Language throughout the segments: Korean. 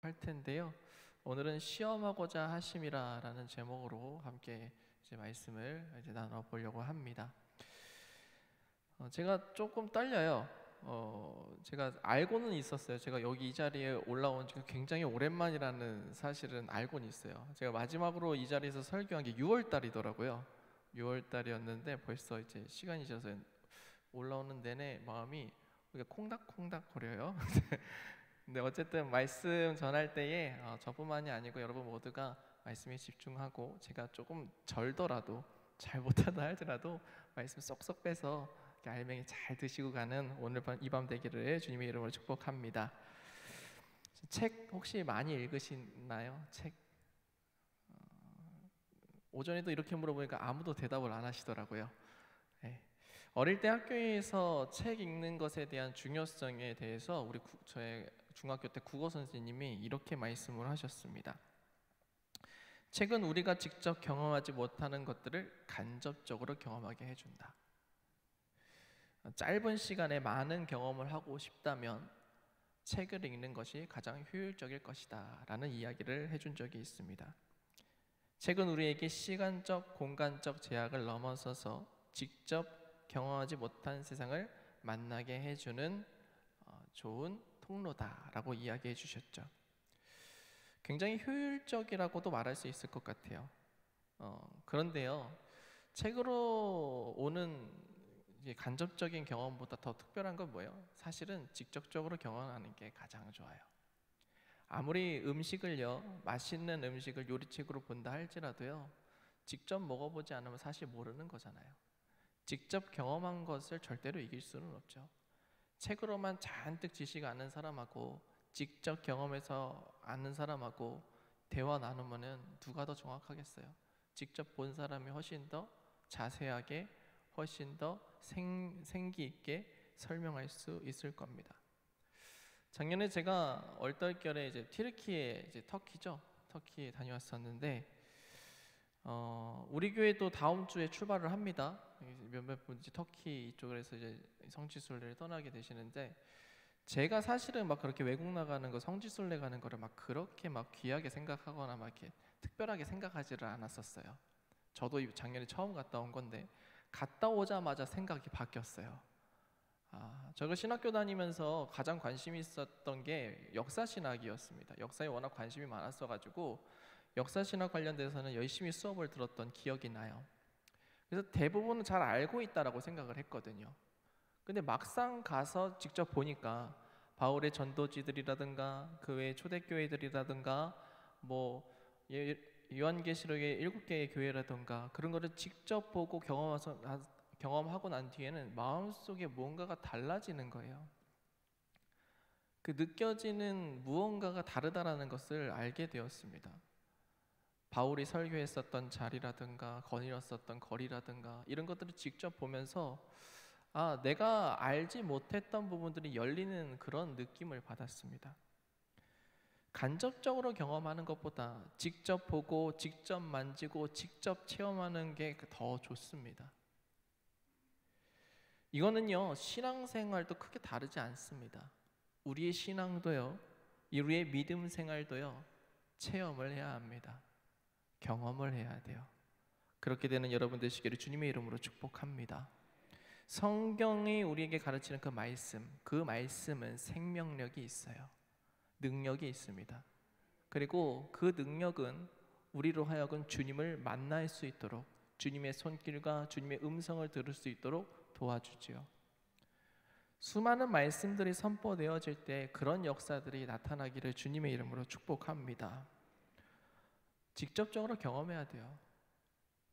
할 텐데요. 오늘은 시험하고자 하심이라라는 제목으로 함께 이제 말씀을 이제 나눠보려고 합니다. 제가 조금 떨려요. 제가 알고는 있었어요. 제가 여기 이 자리에 올라온 지가 굉장히 오랜만이라는 사실은 알고는 있어요. 제가 마지막으로 이 자리에서 설교한 게 6월 달이더라고요. 6월 달이었는데 벌써 이제 시간이 지나서 올라오는 내내 마음이 콩닥콩닥 거려요. 근데 어쨌든 말씀 전할 때에 저뿐만이 아니고 여러분 모두가 말씀에 집중하고 제가 조금 절더라도 잘 못하다 할지라도 말씀 쏙쏙 빼서 알맹이 잘 드시고 가는 오늘 밤 이 밤 되기를 주님의 이름으로 축복합니다. 책 혹시 많이 읽으시나요? 책 오전에도 이렇게 물어보니까 아무도 대답을 안 하시더라고요. 네. 어릴 때 학교에서 책 읽는 것에 대한 중요성에 대해서 저의 중학교 때 국어 선생님이 이렇게 말씀을 하셨습니다. 책은 우리가 직접 경험하지 못하는 것들을 간접적으로 경험하게 해준다. 짧은 시간에 많은 경험을 하고 싶다면 책을 읽는 것이 가장 효율적일 것이다 라는 이야기를 해준 적이 있습니다. 책은 우리에게 시간적, 공간적 제약을 넘어서서 직접 경험하지 못한 세상을 만나게 해주는 좋은 통로다라고 이야기해 주셨죠. 굉장히 효율적이라고도 말할 수 있을 것 같아요. 그런데요, 책으로 오는 간접적인 경험보다 더 특별한 건 뭐예요? 사실은 직접적으로 경험하는 게 가장 좋아요. 아무리 음식을요, 맛있는 음식을 요리책으로 본다 할지라도요, 직접 먹어보지 않으면 사실 모르는 거잖아요. 직접 경험한 것을 절대로 이길 수는 없죠. 책으로만 잔뜩 지식 아는 사람하고 직접 경험해서 아는 사람하고 대화 나누면은 누가 더 정확하겠어요? 직접 본 사람이 훨씬 더 자세하게, 훨씬 더 생기 있게 설명할 수 있을 겁니다. 작년에 제가 얼떨결에 이제 튀르키예, 터키죠. 터키에 다녀왔었는데 우리 교회도 다음 주에 출발을 합니다. 몇몇 분이 터키 이쪽에서 이제 성지순례를 떠나게 되시는데, 제가 사실은 막 그렇게 외국 나가는 거, 성지순례 가는 거를 막 그렇게 막 귀하게 생각하거나 막 이렇게 특별하게 생각하지를 않았었어요. 저도 작년에 처음 갔다 온 건데 갔다 오자마자 생각이 바뀌었어요. 제가 신학교 다니면서 가장 관심이 있었던 게 역사신학이었습니다. 역사에 워낙 관심이 많았어가지고 역사신학 관련돼서는 열심히 수업을 들었던 기억이 나요. 그래서 대부분은 잘 알고 있다라고 생각을 했거든요. 근데 막상 가서 직접 보니까 바울의 전도지들이라든가 그 외의 초대교회들이라든가 뭐 요한계시록의 7개의 교회라든가 그런 거를 직접 보고 경험하고 난 뒤에는 마음속에 무언가가 달라지는 거예요. 그 느껴지는 무언가가 다르다라는 것을 알게 되었습니다. 바울이 설교했었던 자리라든가 거닐었었던 거리라든가 이런 것들을 직접 보면서 내가 알지 못했던 부분들이 열리는 그런 느낌을 받았습니다. 간접적으로 경험하는 것보다 직접 보고 직접 만지고 직접 체험하는 게 더 좋습니다. 이거는요, 신앙생활도 크게 다르지 않습니다. 우리의 신앙도요, 우리의 믿음 생활도요, 체험을 해야 합니다. 경험을 해야 돼요. 그렇게 되는 여러분 되시기를 주님의 이름으로 축복합니다. 성경이 우리에게 가르치는 그 말씀은 생명력이 있어요. 능력이 있습니다. 그리고 그 능력은 우리로 하여금 주님을 만날 수 있도록, 주님의 손길과 주님의 음성을 들을 수 있도록 도와주지요. 수많은 말씀들이 선포되어질 때 그런 역사들이 나타나기를 주님의 이름으로 축복합니다. 직접적으로 경험해야 돼요.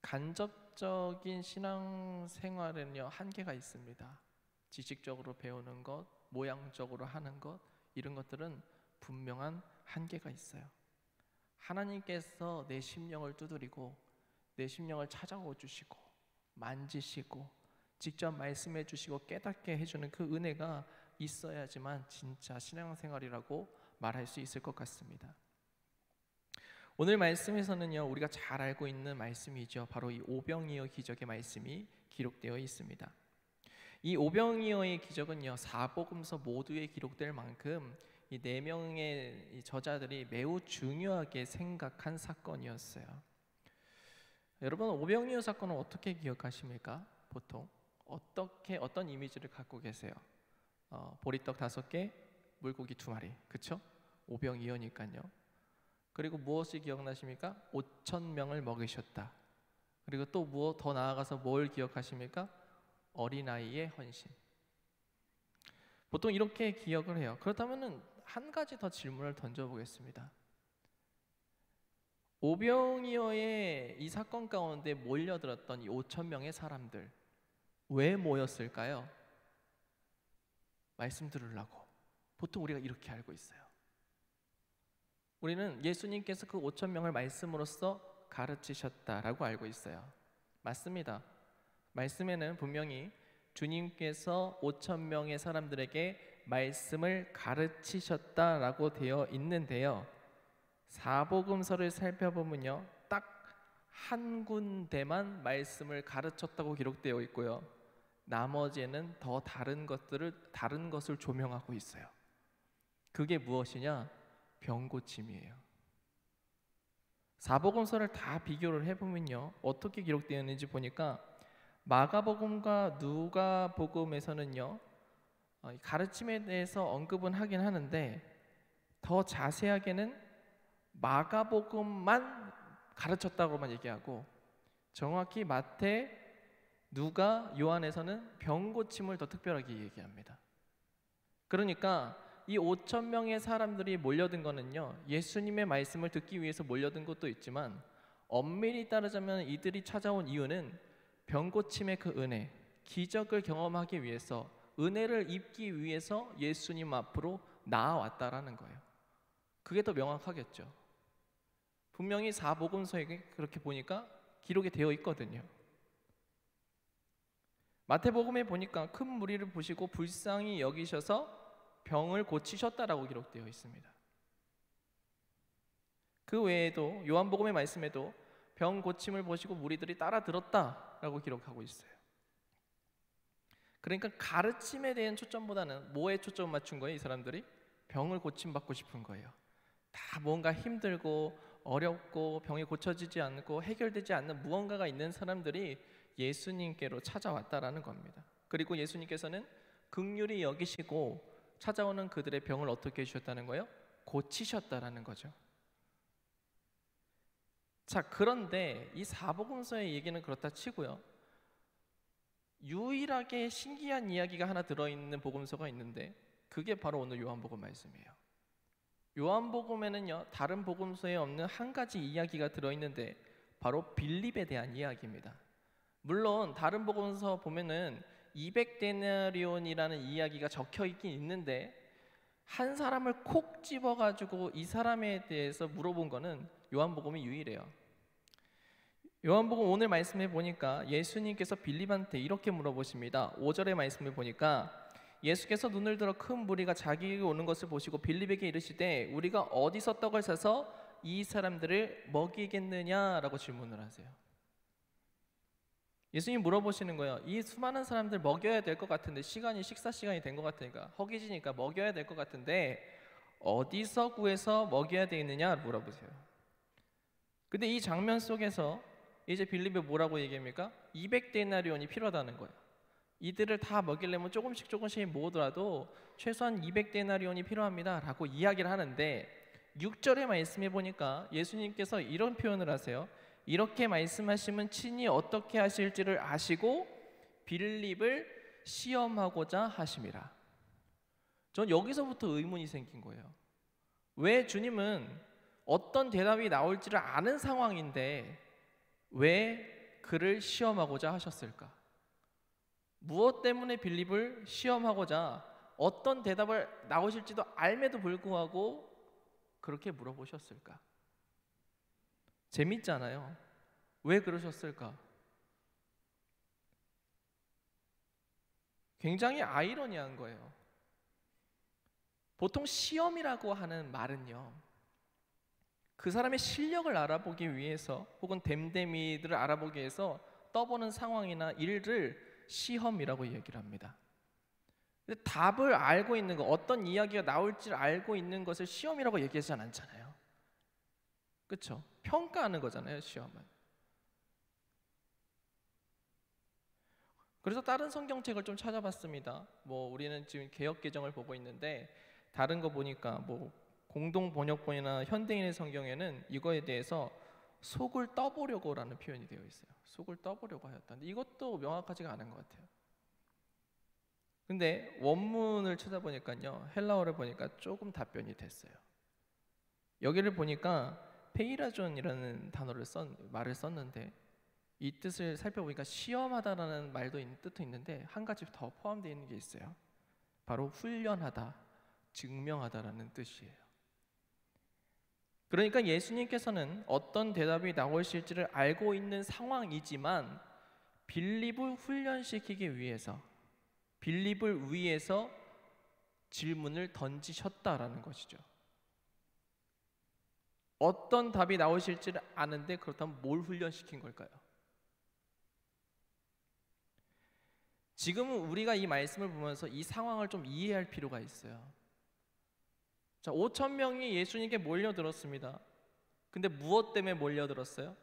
간접적인 신앙생활에는요, 한계가 있습니다. 지식적으로 배우는 것, 모양적으로 하는 것, 이런 것들은 분명한 한계가 있어요. 하나님께서 내 심령을 두드리고 내 심령을 찾아오 주시고 만지시고 직접 말씀해 주시고 깨닫게 해주는 그 은혜가 있어야지만 진짜 신앙생활이라고 말할 수 있을 것 같습니다. 오늘 말씀에서는요, 우리가 잘 알고 있는 말씀이죠. 바로 이 오병이어 기적의 말씀이 기록되어 있습니다. 이 오병이어의 기적은요, 사복음서 모두에 기록될 만큼 이 네 명의 이 저자들이 매우 중요하게 생각한 사건이었어요. 여러분, 오병이어 사건을 어떻게 기억하십니까? 보통 어떤 이미지를 갖고 계세요? 보리떡 5개, 물고기 2마리, 그쵸? 오병이어니까요. 그리고 무엇이 기억나십니까? 5,000명을 먹이셨다. 그리고 또 무엇 더 나아가서 뭘 기억하십니까? 어린아이의 헌신. 보통 이렇게 기억을 해요. 그렇다면 한 가지 더 질문을 던져보겠습니다. 오병이어의 이 사건 가운데 몰려들었던 이 5,000명의 사람들, 왜 모였을까요? 말씀 들으려고. 보통 우리가 이렇게 알고 있어요. 우리는 예수님께서 그 5,000명을 말씀으로써 가르치셨다라고 알고 있어요. 맞습니다. 말씀에는 분명히 주님께서 5,000명의 사람들에게 말씀을 가르치셨다라고 되어 있는데요, 사복음서를 살펴보면요, 딱 한 군데만 말씀을 가르쳤다고 기록되어 있고요, 나머지에는 더 다른 것을 조명하고 있어요. 그게 무엇이냐? 병 고침이에요. 사복음서를 다 비교를 해보면요, 어떻게 기록되어 있는지 보니까 마가복음과 누가복음에서는요, 가르침에 대해서 언급은 하긴 하는데 더 자세하게는 마가복음만 가르쳤다고만 얘기하고, 정확히 마태, 누가, 요한에서는 병 고침을 더 특별하게 얘기합니다. 그러니까 이 5,000명의 사람들이 몰려든 거는요, 예수님의 말씀을 듣기 위해서 몰려든 것도 있지만 엄밀히 따르자면 이들이 찾아온 이유는 병 고침의 그 은혜, 기적을 경험하기 위해서, 은혜를 입기 위해서 예수님 앞으로 나아왔다라는 거예요. 그게 더 명확하겠죠. 분명히 사복음서에 그렇게 보니까 기록이 되어 있거든요. 마태복음에 보니까 큰 무리를 보시고 불쌍히 여기셔서 병을 고치셨다라고 기록되어 있습니다. 그 외에도 요한복음의 말씀에도 병 고침을 보시고 무리들이 따라 들었다라고 기록하고 있어요. 그러니까 가르침에 대한 초점보다는 뭐에 초점 맞춘 거예요? 이 사람들이 병을 고침받고 싶은 거예요. 다 뭔가 힘들고 어렵고 병이 고쳐지지 않고 해결되지 않는 무언가가 있는 사람들이 예수님께로 찾아왔다라는 겁니다. 그리고 예수님께서는 긍휼히 여기시고 찾아오는 그들의 병을 어떻게 해주셨다는 거예요? 고치셨다라는 거죠. 자, 그런데 이 사복음서의 얘기는 그렇다 치고요, 유일하게 신기한 이야기가 하나 들어있는 복음서가 있는데 그게 바로 오늘 요한복음 말씀이에요. 요한복음에는요, 다른 복음서에 없는 한 가지 이야기가 들어있는데 바로 빌립에 대한 이야기입니다. 물론 다른 복음서 보면은 200데나리온이라는 이야기가 적혀 있긴 있는데 한 사람을 콕 집어가지고 이 사람에 대해서 물어본 거는 요한복음이 유일해요. 요한복음 오늘 말씀해 보니까 예수님께서 빌립한테 이렇게 물어보십니다. 5절의 말씀을 보니까 예수께서 눈을 들어 큰 무리가 자기에게 오는 것을 보시고 빌립에게 이르시되 우리가 어디서 떡을 사서 이 사람들을 먹이겠느냐라고 질문을 하세요. 예수님 물어보시는 거예요. 이 수많은 사람들 먹여야 될 것 같은데, 식사 시간이 된 것 같으니까, 허기지니까 먹여야 될 것 같은데 어디서 구해서 먹여야 되겠느냐 물어보세요. 근데 이 장면 속에서 이제 빌립이 뭐라고 얘기합니까? 200데나리온이 필요하다는 거예요. 이들을 다 먹이려면 조금씩 모으더라도 최소한 200데나리온이 필요합니다 라고 이야기를 하는데, 6절의 말씀해 보니까 예수님께서 이런 표현을 하세요. 이렇게 말씀하시면 친히 어떻게 하실지를 아시고 빌립을 시험하고자 하심이라. 전 여기서부터 의문이 생긴 거예요. 왜 주님은 어떤 대답이 나올지를 아는 상황인데 왜 그를 시험하고자 하셨을까? 무엇 때문에 빌립을 시험하고자, 어떤 대답을 나오실지도 알매도 불구하고 그렇게 물어보셨을까? 재밌잖아요. 왜 그러셨을까? 굉장히 아이러니한 거예요. 보통 시험이라고 하는 말은요, 그 사람의 실력을 알아보기 위해서 혹은 됨됨이들을 알아보기 위해서 떠보는 상황이나 일을 시험이라고 얘기를 합니다. 근데 답을 알고 있는 것, 어떤 이야기가 나올지를 알고 있는 것을 시험이라고 얘기하지 않잖아요. 그렇죠? 평가하는 거잖아요, 시험은. 그래서 다른 성경책을 좀 찾아봤습니다. 뭐 우리는 지금 개역 개정을 보고 있는데 다른 거 보니까 뭐 공동 번역본이나 현대인의 성경에는 이거에 대해서 속을 떠보려고라는 표현이 되어 있어요. 속을 떠보려고 하였다는데 이것도 명확하지가 않은 것 같아요. 근데 원문을 찾아보니까요, 헬라어를 보니까 조금 답변이 됐어요. 여기를 보니까 페이라존이라는 말을 썼는데 이 뜻을 살펴보니까 시험하다라는 말도 뜻도 있는데 한 가지 더 포함되어 있는 게 있어요. 바로 훈련하다, 증명하다라는 뜻이에요. 그러니까 예수님께서는 어떤 대답이 나오실지를 알고 있는 상황이지만 빌립을 훈련시키기 위해서, 빌립을 위해서 질문을 던지셨다라는 것이죠. 어떤 답이 나오실지를 아는데 그렇다면 뭘 훈련시킨 걸까요? 지금은 우리가 이 말씀을 보면서 이 상황을 좀 이해할 필요가 있어요. 자, 5천 명이 예수님께 몰려들었습니다. 근데 무엇 때문에 몰려들었어요?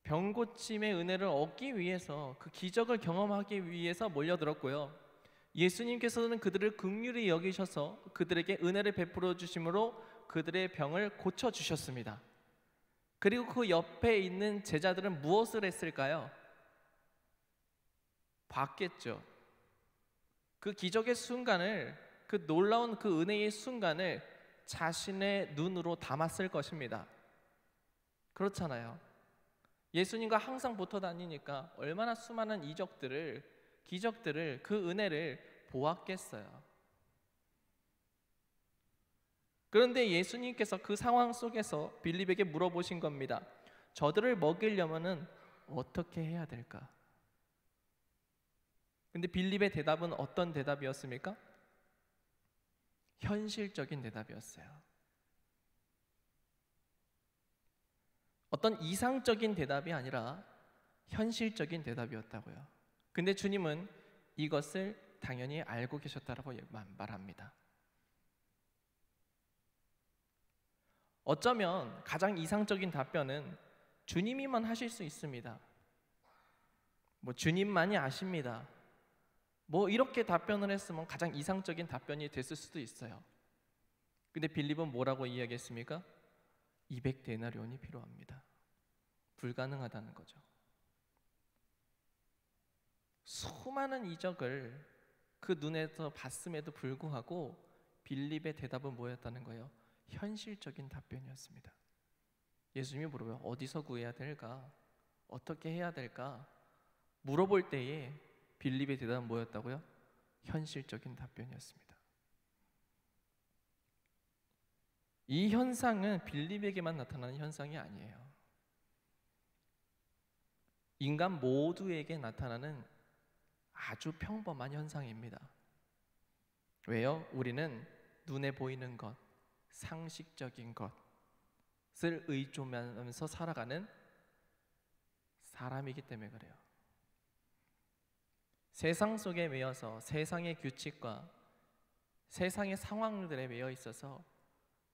병 고침의 은혜를 얻기 위해서, 그 기적을 경험하기 위해서 몰려들었고요. 예수님께서는 그들을 긍휼히 여기셔서 그들에게 은혜를 베풀어 주심으로 그들의 병을 고쳐 주셨습니다. 그리고 그 옆에 있는 제자들은 무엇을 했을까요? 봤겠죠. 그 기적의 순간을, 그 놀라운 그 은혜의 순간을 자신의 눈으로 담았을 것입니다. 그렇잖아요. 예수님과 항상 붙어 다니니까 얼마나 수많은 기적들을, 그 은혜를 보았겠어요. 그런데 예수님께서 그 상황 속에서 빌립에게 물어보신 겁니다. 저들을 먹이려면은 어떻게 해야 될까? 근데 빌립의 대답은 어떤 대답이었습니까? 현실적인 대답이었어요. 어떤 이상적인 대답이 아니라 현실적인 대답이었다고요. 근데 주님은 이것을 당연히 알고 계셨다라고 말합니다. 어쩌면 가장 이상적인 답변은 주님이만 하실 수 있습니다. 뭐 주님만이 아십니다. 뭐 이렇게 답변을 했으면 가장 이상적인 답변이 됐을 수도 있어요. 근데 빌립은 뭐라고 이야기했습니까? 200데나리온이 필요합니다. 불가능하다는 거죠. 수많은 이적을 그 눈에서 봤음에도 불구하고 빌립의 대답은 뭐였다는 거예요? 현실적인 답변이었습니다. 예수님이 물어봐요. 어디서 구해야 될까? 어떻게 해야 될까? 물어볼 때에 빌립의 대답은 뭐였다고요? 현실적인 답변이었습니다. 이 현상은 빌립에게만 나타나는 현상이 아니에요. 인간 모두에게 나타나는 아주 평범한 현상입니다. 왜요? 우리는 눈에 보이는 것, 상식적인 것을 의존하면서 살아가는 사람이기 때문에 그래요. 세상 속에 매여서 세상의 규칙과 세상의 상황들에 매여 있어서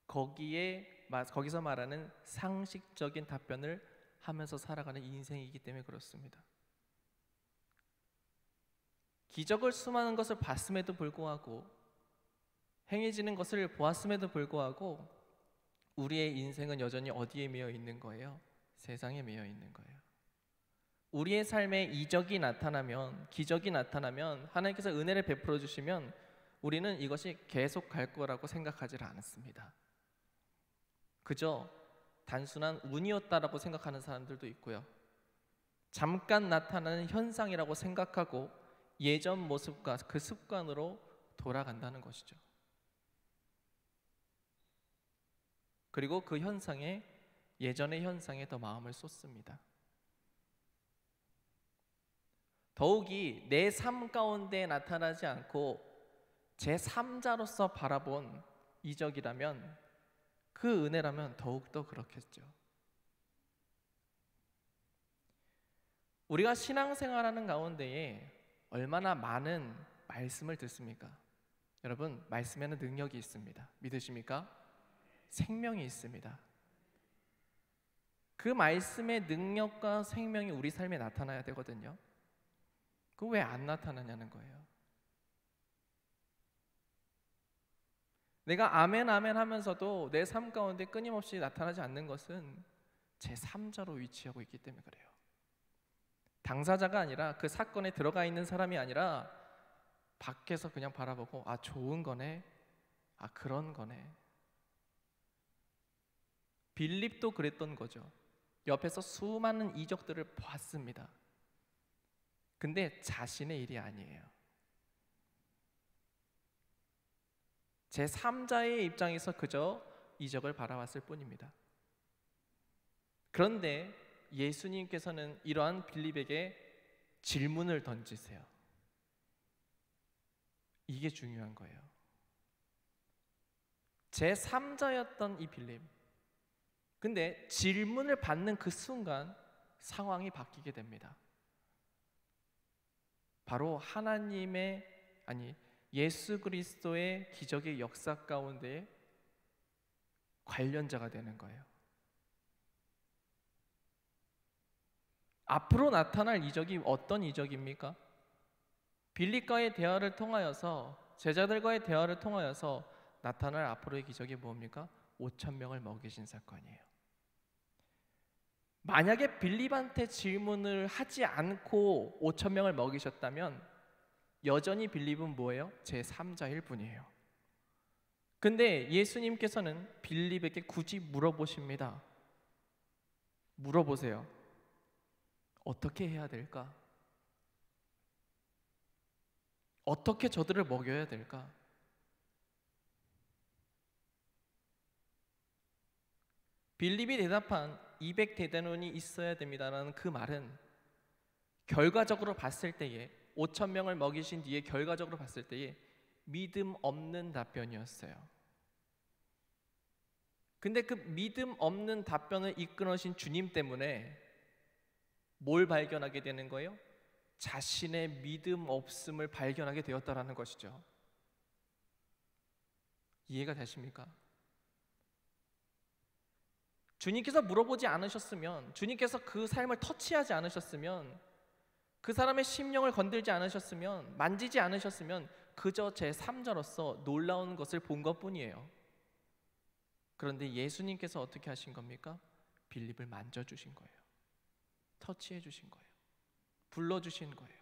거기서 말하는 상식적인 답변을 하면서 살아가는 인생이기 때문에 그렇습니다. 기적을 수많은 것을 봤음에도 불구하고, 행해지는 것을 보았음에도 불구하고 우리의 인생은 여전히 어디에 매여 있는 거예요? 세상에 매여 있는 거예요. 우리의 삶에 이적이 나타나면, 기적이 나타나면, 하나님께서 은혜를 베풀어 주시면 우리는 이것이 계속 갈 거라고 생각하지 않습니다. 그저 단순한 운이었다라고 생각하는 사람들도 있고요. 잠깐 나타나는 현상이라고 생각하고 예전 모습과 그 습관으로 돌아간다는 것이죠. 그리고 그 현상에, 예전의 현상에 더 마음을 쏟습니다. 더욱이 내 삶 가운데 나타나지 않고 제3자로서 바라본 이적이라면, 그 은혜라면 더욱더 그렇겠죠. 우리가 신앙생활하는 가운데에 얼마나 많은 말씀을 듣습니까? 여러분, 말씀에는 능력이 있습니다. 믿으십니까? 생명이 있습니다. 그 말씀의 능력과 생명이 우리 삶에 나타나야 되거든요. 그거 왜 안 나타나냐는 거예요. 내가 아멘 아멘 하면서도 내 삶 가운데 끊임없이 나타나지 않는 것은 제 3자로 위치하고 있기 때문에 그래요. 당사자가 아니라, 그 사건에 들어가 있는 사람이 아니라 밖에서 그냥 바라보고 아, 좋은 거네, 아, 그런 거네. 빌립도 그랬던 거죠. 옆에서 수많은 이적들을 봤습니다. 근데 자신의 일이 아니에요. 제 3자의 입장에서 그저 이적을 바라봤을 뿐입니다. 그런데 예수님께서는 이러한 빌립에게 질문을 던지세요. 이게 중요한 거예요. 제 3자였던 이 빌립, 근데 질문을 받는 그 순간 상황이 바뀌게 됩니다. 바로 예수 그리스도의 기적의 역사 가운데 관련자가 되는 거예요. 앞으로 나타날 이적이 어떤 이적입니까? 빌립과의 대화를 통하여서, 제자들과의 대화를 통하여서 나타날 앞으로의 기적이 뭡니까? 5,000명을 먹이신 사건이에요. 만약에 빌립한테 질문을 하지 않고 5,000명을 먹이셨다면 여전히 빌립은 뭐예요? 제 3자일 뿐이에요. 근데 예수님께서는 빌립에게 굳이 물어보십니다. 물어보세요. 어떻게 해야 될까? 어떻게 저들을 먹여야 될까? 빌립이 대답한 200데나리온이 있어야 됩니다라는 그 말은 결과적으로 봤을 때에, 5,000명을 먹이신 뒤에 결과적으로 봤을 때에 믿음 없는 답변이었어요. 근데 그 믿음 없는 답변을 이끌어신 주님 때문에 뭘 발견하게 되는 거예요? 자신의 믿음 없음을 발견하게 되었다라는 것이죠. 이해가 되십니까? 주님께서 물어보지 않으셨으면, 주님께서 그 삶을 터치하지 않으셨으면, 그 사람의 심령을 건들지 않으셨으면, 만지지 않으셨으면 그저 제 3자로서 놀라운 것을 본 것뿐이에요. 그런데 예수님께서 어떻게 하신 겁니까? 빌립을 만져주신 거예요. 터치해 주신 거예요. 불러주신 거예요.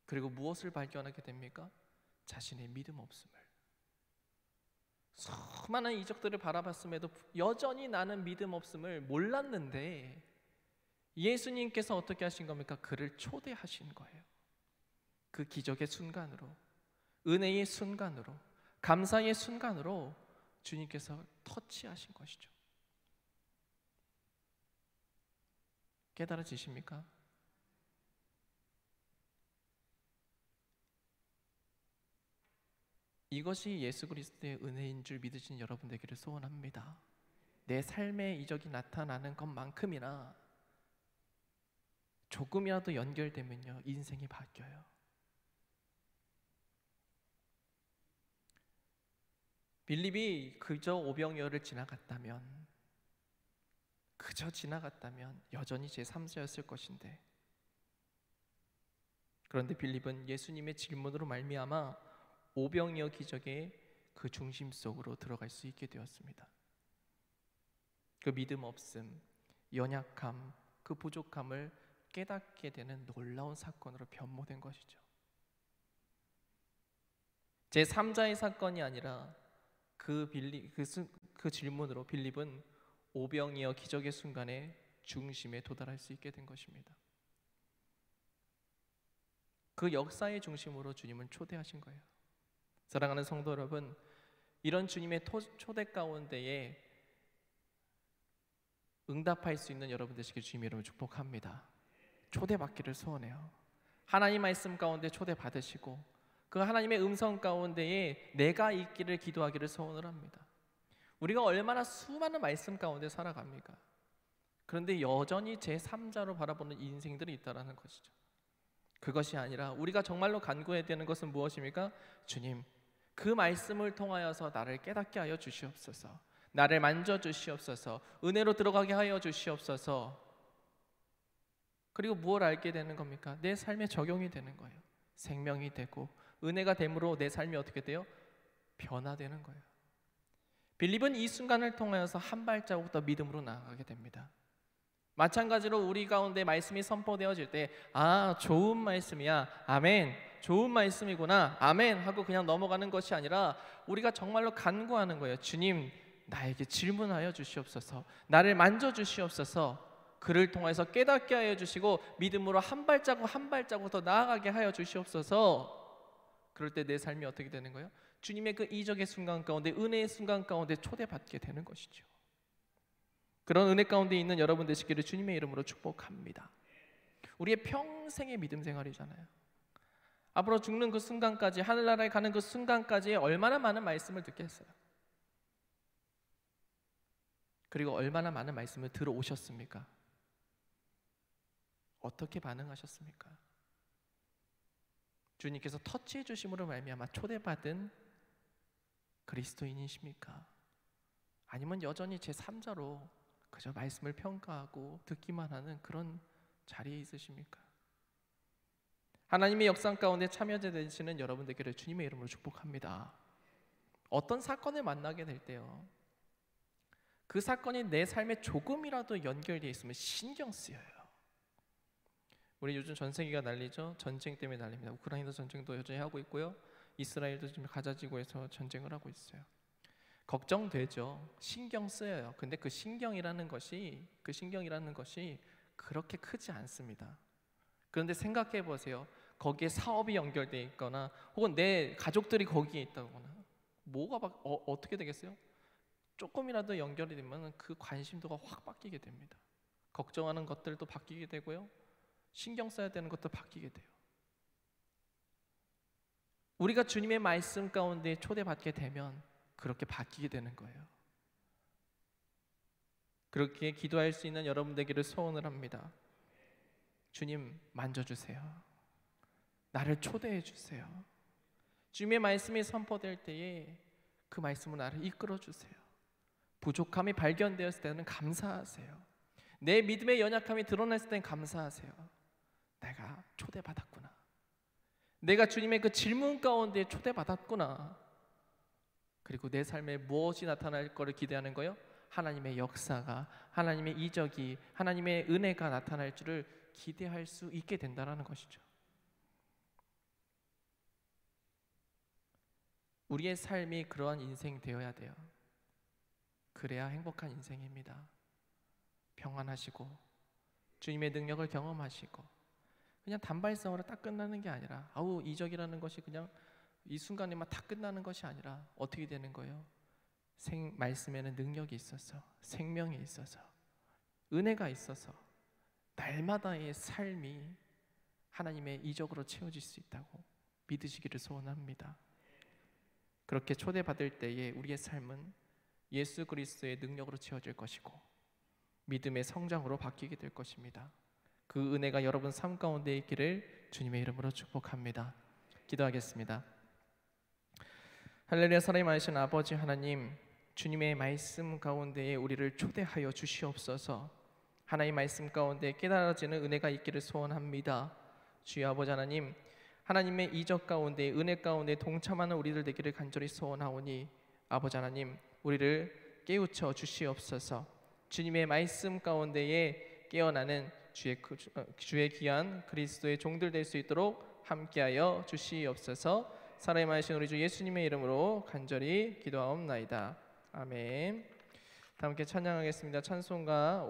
그리고 무엇을 발견하게 됩니까? 자신의 믿음 없음을. 수많은 이적들을 바라봤음에도 여전히 나는 믿음 없음을 몰랐는데 예수님께서 어떻게 하신 겁니까? 그를 초대하신 거예요. 그 기적의 순간으로, 은혜의 순간으로, 감사의 순간으로 주님께서 터치하신 것이죠. 깨달아지십니까? 이것이 예수 그리스도의 은혜인 줄 믿으신 여러분 되기를 소원합니다. 내 삶에 이적이 나타나는 것만큼이나 조금이라도 연결되면요, 인생이 바뀌어요. 빌립이 그저 오병이어를 지나갔다면 여전히 제3자였을 것인데, 그런데 빌립은 예수님의 질문으로 말미암아 오병이어 기적의 그 중심 속으로 들어갈 수 있게 되었습니다. 그 믿음 없음, 연약함, 그 부족함을 깨닫게 되는 놀라운 사건으로 변모된 것이죠. 제3자의 사건이 아니라 그 질문으로 빌립은 오병이어 기적의 순간에 중심에 도달할 수 있게 된 것입니다. 그 역사의 중심으로 주님은 초대하신 거예요. 사랑하는 성도 여러분, 이런 주님의 초대 가운데에 응답할 수 있는 여러분 되시길 주님의 이름으로 축복합니다. 초대받기를 소원해요. 하나님 말씀 가운데 초대받으시고 그 하나님의 음성 가운데에 내가 있기를 기도하기를 소원을 합니다. 우리가 얼마나 수많은 말씀 가운데 살아갑니까? 그런데 여전히 제3자로 바라보는 인생들이 있다는 것이죠. 그것이 아니라 우리가 정말로 간구해야 되는 것은 무엇입니까? 주님, 그 말씀을 통하여서 나를 깨닫게 하여 주시옵소서. 나를 만져 주시옵소서. 은혜로 들어가게 하여 주시옵소서. 그리고 무엇을 알게 되는 겁니까? 내 삶에 적용이 되는 거예요. 생명이 되고 은혜가 됨으로 내 삶이 어떻게 돼요? 변화되는 거예요. 빌립은 이 순간을 통하여서 한 발자국 더 믿음으로 나아가게 됩니다. 마찬가지로 우리 가운데 말씀이 선포되어질 때 좋은 말씀이야, 아멘, 좋은 말씀이구나, 아멘 하고 그냥 넘어가는 것이 아니라 우리가 정말로 간구하는 거예요. 주님, 나에게 질문하여 주시옵소서. 나를 만져 주시옵소서. 그를 통해서 깨닫게 하여 주시고 믿음으로 한 발자국 한 발자국 더 나아가게 하여 주시옵소서. 그럴 때 내 삶이 어떻게 되는 거예요? 주님의 그 이적의 순간 가운데, 은혜의 순간 가운데 초대받게 되는 것이죠. 그런 은혜 가운데 있는 여러분 되시기를 주님의 이름으로 축복합니다. 우리의 평생의 믿음 생활이잖아요. 앞으로 죽는 그 순간까지, 하늘나라에 가는 그 순간까지 얼마나 많은 말씀을 듣겠어요? 그리고 얼마나 많은 말씀을 들어오셨습니까? 어떻게 반응하셨습니까? 주님께서 터치해 주심으로 말미암아 초대받은 그리스도인이십니까? 아니면 여전히 제3자로 그저 말씀을 평가하고 듣기만 하는 그런 자리에 있으십니까? 하나님의 역사 가운데 참여자 되시는 여러분 되기를 주님의 이름으로 축복합니다. 어떤 사건을 만나게 될 때요, 그 사건이 내 삶에 조금이라도 연결되어 있으면 신경 쓰여요. 우리 요즘 전 세계가 난리죠. 전쟁 때문에 난립니다. 우크라이나 전쟁도 여전히 하고 있고요. 이스라엘도 지금 가자 지구에서 전쟁을 하고 있어요. 걱정되죠. 신경 쓰여요. 근데 그 신경이라는 것이 그렇게 크지 않습니다. 그런데 생각해 보세요. 거기에 사업이 연결되어 있거나 혹은 내 가족들이 거기에 있다거나 뭐가 어떻게 되겠어요? 조금이라도 연결이 되면 그 관심도가 확 바뀌게 됩니다. 걱정하는 것들도 바뀌게 되고요, 신경 써야 되는 것도 바뀌게 돼요. 우리가 주님의 말씀 가운데 초대받게 되면 그렇게 바뀌게 되는 거예요. 그렇게 기도할 수 있는 여러분 되기를 소원을 합니다. 주님, 만져주세요. 나를 초대해 주세요. 주님의 말씀이 선포될 때에 그 말씀으로 나를 이끌어 주세요. 부족함이 발견되었을 때는 감사하세요. 내 믿음의 연약함이 드러났을 때는 감사하세요. 내가 초대받았구나. 내가 주님의 그 질문 가운데 초대받았구나. 그리고 내 삶에 무엇이 나타날 것을 기대하는 거예요? 하나님의 역사가, 하나님의 이적이, 하나님의 은혜가 나타날 줄을 기대할 수 있게 된다는 것이죠. 우리의 삶이 그러한 인생 되어야 돼요. 그래야 행복한 인생입니다. 평안하시고 주님의 능력을 경험하시고, 그냥 단발성으로 딱 끝나는 게 아니라 이적이라는 것이 그냥 이 순간에만 다 끝나는 것이 아니라 어떻게 되는 거예요? 말씀에는 능력이 있어서, 생명이 있어서, 은혜가 있어서 날마다의 삶이 하나님의 이적으로 채워질 수 있다고 믿으시기를 소원합니다. 그렇게 초대받을 때에 우리의 삶은 예수 그리스도의 능력으로 채워질 것이고 믿음의 성장으로 바뀌게 될 것입니다. 그 은혜가 여러분 삶 가운데 있기를 주님의 이름으로 축복합니다. 기도하겠습니다. 할렐루야. 사랑이 많으신 아버지 하나님, 주님의 말씀 가운데에 우리를 초대하여 주시옵소서. 하나님의 말씀 가운데 깨달아지는 은혜가 있기를 소원합니다. 주여 아버지 하나님, 하나님의 이적 가운데, 은혜 가운데 동참하는 우리들 되기를 간절히 소원하오니 아버지 하나님, 우리를 깨우쳐 주시옵소서. 주님의 말씀 가운데에 깨어나는 주의 귀한 그리스도의 종들 될 수 있도록 함께하여 주시옵소서. 사랑이 많으신 우리 주 예수님의 이름으로 간절히 기도하옵나이다. 아멘. 다 함께 찬양하겠습니다. 찬송가